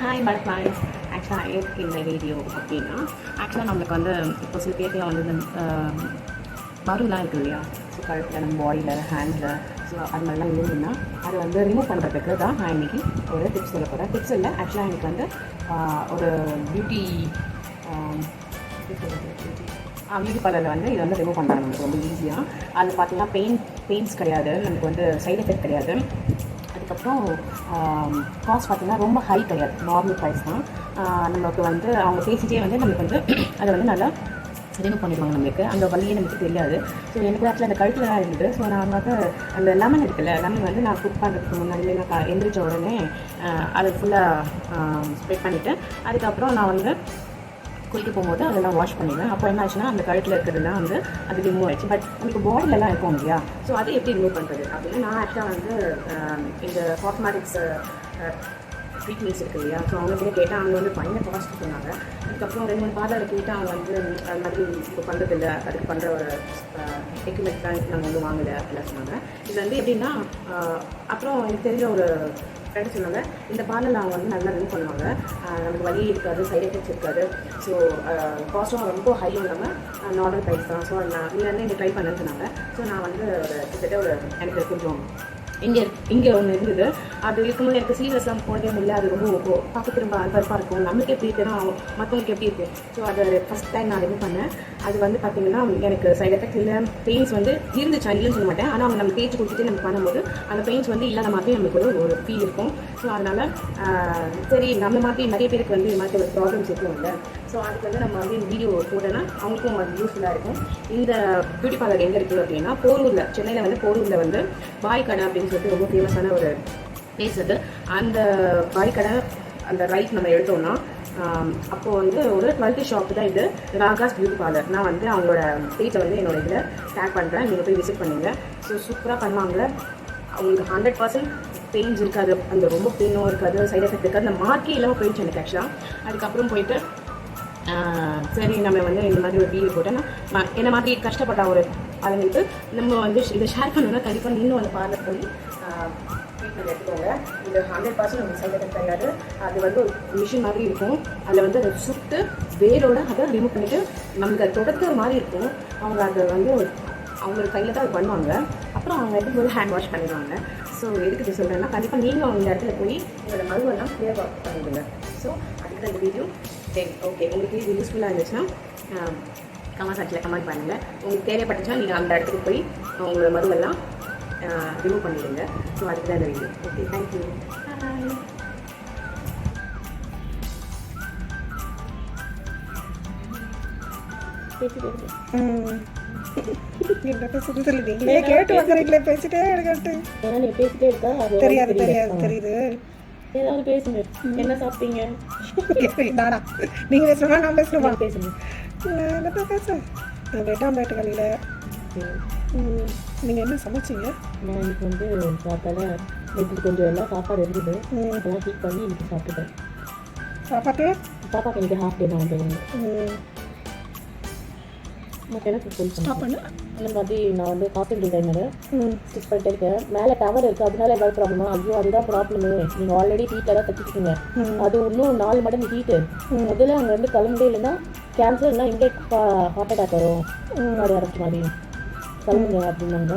Hi வணக்கம். ஆக்சுவலாக எதுக்கு இந்த வீடியோ அப்படின்னா, ஆக்சுவலாக நம்மளுக்கு வந்து இப்போ சில பேருக்குலாம் வந்து இந்த மருலாம் இருக்குது இல்லையா, ஸோ கழுத்தில் நம்ம பாடியில் ஹேண்டில், ஸோ அது மாதிரிலாம் இருந்துன்னா அதை வந்து ரிமூவ் பண்ணுறதுக்கு தான் நான் இன்றைக்கி ஒரு டிப்ஸ் சொல்ல போகிறேன். டிப்ஸ் இல்லை, ஆக்சுவலாக எனக்கு வந்து ஒரு பியூட்டி பார்லரில் வந்து இதை வந்து ரிமூவ் பண்ணுறாங்க நமக்கு ரொம்ப ஈஸியாக. அது பார்த்தீங்கன்னா பெயின்ஸ் கிடையாது, நமக்கு வந்து சைட் எஃபெக்ட் கிடையாது. அதுக்கப்புறம் காஸ்ட் பார்த்திங்கன்னா ரொம்ப ஹை கிடையாது, நார்மல் ப்ரைஸ் தான். நம்மளுக்கு வந்து அவங்க பேசிட்டே வந்து நம்மளுக்கு வந்து அதை வந்து நல்லா ரிமூவ் பண்ணிடுவாங்க. நம்மளுக்கு அந்த வழியே நமக்கு தெரியாது. ஸோ எனக்கு ஆக்சுவலாக அந்த கழுத்தில் தான் இருந்தது. ஸோ நான் வந்து அந்த லெமன் இருக்குல்ல, லெமன் வந்து நான் குக் பண்ணுறதுக்கு முன்னாடியே நான் எந்திரிச்ச உடனே அதை ஃபுல்லாக ஸ்ப்ரெட் பண்ணிவிட்டு அதுக்கப்புறம் நான் வந்து குளிக்க போகும்போது அதெல்லாம் வாஷ் பண்ணிடுவேன். அப்போ என்ன ஆச்சுன்னா அந்த கழுத்தில் இருக்கிறதுலாம் வந்து அது ரிமூவ் ஆயிடுச்சு. பட் நமக்கு பாடிலெலாம் இருக்கும் இல்லையா, ஸோ அதை எப்படி ரிமூவ் பண்ணுறது அப்படின்னு நான் ஆக்சுவலாக வந்து இந்த காஸ்மெட்டிக்ஸ் ட்ரீட்மெண்ட்ஸ் இருக்குது இல்லையா, ஸோ அவங்ககிட்ட கேட்டால் அவங்க வந்து பயங்கர காஸ்ட் சொன்னாங்க. அதுக்கப்புறம் 2-3 பார்லர் கேட்டால் அவங்க வந்து அது மாதிரி இப்போ பண்ணுறதில்ல, அதுக்கு பண்ணுற ஒரு எக்யூப்மெண்ட் தான் நாங்கள் வந்து வாங்கலை அப்படிலாம் சொன்னாங்க. இது வந்து எப்படின்னா, அப்புறம் எனக்கு தெரிஞ்ச ஒரு ஃப்ரெண்ட் சொன்னாங்க, இந்த பார்லரில் அவங்க வந்து நல்லா ரிமூவ் பண்ணுவாங்க, நமக்கு வலி இருக்காது, சைட் எஃபெக்ட்ஸ் இருக்காது, ஸோ காஸ்ட்டும் ரொம்ப ஹையும் இல்லாமல் நார்மல் ப்ரைஸ் தான். ஸோ நான் இங்கே இந்த ட்ரை பண்ணேன்னு சொன்னாங்க. ஸோ நான் வந்து கிட்டத்தட்ட எனக்கு கொஞ்சம் இங்கே ஒன்று இருந்தது. அது இருக்கும்போது எனக்கு சீரியஸாக போடவே முடியல. அது ரொம்ப பார்க்க திரும்ப அல்பருப்பாக இருக்கும். நம்மளுக்கு எப்படி இருக்குன்னா மற்றவங்களுக்கு எப்படி இருக்குது. ஸோ அதை ஃபஸ்ட் டைம் நான் ரிமூவ் பண்ணேன். அது வந்து பார்த்திங்கன்னா எனக்கு சைட் எஃபெக்ட் இல்லை, பெயின்ஸ் வந்து இருந்துச்சா இல்லைன்னு சொல்ல மாட்டேன். ஆனால் அவங்க நம்ம தேய்ச்சி கொடுத்துட்டு நம்ம பண்ணும்போது அந்த பெயின்ஸ் வந்து இல்லாத மாதிரி நம்மளுக்கு ஒரு ஃபீல் இருக்கும். ஸோ அதனால் சரி, நம்ம மாதிரி நிறைய பேருக்கு வந்து இது மாதிரி ஒரு ப்ராப்ளம்ஸ் இருக்கும் இல்லை. ஸோ அதுக்கு வந்து நம்ம வந்து இந்த வீடியோ போட்டோன்னா அவங்களுக்கும் அது யூஸ்ஃபுல்லாக இருக்கும். இந்த பியூட்டி பார்லர் எங்கே இருக்குது அப்படின்னா, போரூரில், சென்னையில் வந்து போரூரில் வந்து பாய் கடை அப்படின்னு சொல்லிட்டு ரொம்ப ஃபேமஸான ஒரு பிளேஸ் அது. அந்த பாய் கடை அந்த ரைட் நம்ம எடுத்தோம்னா அப்போது வந்து ஒரு 12th ஷாப் தான் இது, ராகாஸ் பியூட்டி பார்லர். நான் வந்து அவங்களோட பேஜை வந்து என்னோட இதில் டேக் பண்ணுறேன், நீங்கள் போய் விசிட் பண்ணுங்கள். ஸோ சூப்பராக பண்ணுவாங்க. அவங்களுக்கு 100% பெயின்ஸ் இருக்காது, அந்த ரொம்ப பெயினும் இருக்காது, சைட் எஃபெக்ட் இருக்காது. அந்த மார்க்கே இல்லாமல் போயிடுச்சு எனக்கு ஆக்சுவலாக. அதுக்கப்புறம் போயிட்டு சரி நம்ம வந்து இந்த மாதிரி ஒரு வீடியோ போட்டேன்னா என்ன மாதிரி கஷ்டப்பட்ட ஒரு ஆளுங்களுக்கு நம்ம வந்து இதை ஷேர் பண்ணணும்னா கண்டிப்பாக நீங்களும் அந்த பார்லர் போய் ட்ரீட்மெண்ட் எடுத்துக்கோங்க. இது 100% நமக்கு சைட் எஃபெக்ட் கிடையாது. அது வந்து ஒரு மிஷின் மாதிரி இருக்கும், அதில் வந்து அதை சுட்டு வேரோட அதை ரிமூவ் பண்ணிவிட்டு நமக்கு அது தொடக்கிற மாதிரி இருக்கும். அவங்க அதை வந்து அவங்களுக்கு கையில் தான் அது பண்ணுவாங்க. அப்புறம் அவங்க எடுத்து போய் ஹேண்ட் வாஷ் பண்ணிடுவாங்க. ஸோ எதுக்கு இது சொல்கிறேன்னா, கண்டிப்பாக நீங்களும் அவங்க இந்த இடத்துல போய் உங்களோட மருவெல்லாம் கிளியர் பண்ணிவிடுங்க. ஸோ அதுக்கு தான் இந்த வீடியோ. சரி, ஓகே, உங்களுக்கு இது யூஸ்ஃபுல்லாக இருந்துச்சுன்னா கமெண்ட் செக்ஷனில் கமெண்ட் பண்ணுங்கள். உங்களுக்கு தேவைப்பட்டுச்சுன்னா நீங்கள் அந்த இடத்துக்கு போய் உங்களோட மருவெல்லாம் ரிமூவ் பண்ணிவிடுங்க. ஸோ அதுக்கு தான் இந்த வீடியோ. Okay, thank you. கேட்டு வந்துறீங்களே, பேசிட்டே இருக்கட்டு. நீ பேசிட்டே இருக்கா? தெரியாது தெரியுது. ஏதாவது பேசுங்க. என்ன சாப்பிட்டீங்க? நானா? நீங்க பேசுறமா நான் பேசுறமா? பேசுங்க. என்ன பேசுறேன்? வெட்டாம்பேட்டு கலையில் நீங்கள் என்ன சமைச்சிங்க? நான் இன்னைக்கு வந்து சாப்பிட்டால எனக்கு கொஞ்சம் எல்லாம் சாப்பாடு இருந்தது, அதெல்லாம் ஹீட் பண்ணி இன்னைக்கு சாப்பிட்டுட்டேன். பாப்பாக்கு எனக்கு ஹாஃப் டே தான் வந்து மற்ற எனக்கு ஸ்டாப் பண்ண அந்த மாதிரி நான் வந்து காஸ்டியூம் டிசைனர் ஸ்டிச் பண்ணிட்டு இருக்கேன். மேலே டவர் இருக்குது, அதனால ஏதாவது ப்ராப்ளமா? ஐயோ, அதுதான் ப்ராப்ளமு. நீங்கள் ஆல்ரெடி ஹீட்டில் தான் தைச்சிருக்கீங்க, அது இன்னும் 4 மடங்கு ஹீட்டு. முதல்ல அங்கே வந்து கிளம்பே இல்லைன்னா கேன்சர் இல்லைனா இங்கே ஹார்ட் அட்டாக் வரும், மாடி அரைச்சி மாதிரி கிளம்புங்க அப்படின்னாங்க.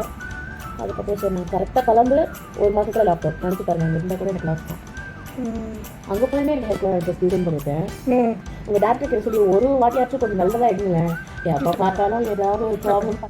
அதுக்கப்புறம் சரி நான் கரெக்டாக கிளம்பு 1 மாதத்தில் லாக்டவுன் நினச்சி பாருங்க. அங்கே இருந்தால் கூட எனக்கு லாஸ் தான். அங்கே போனே எனக்கு ஸ்டூடெண்ட் பண்ணிட்டேன். உங்கள் டாக்டர் சொல்லி ஒரு வாட்டியாச்சும் கொஞ்சம் நல்லதாக எடுங்க. எப்போ பார்த்தாலும் ஏதாவது ஒரு ப்ராப்ளம்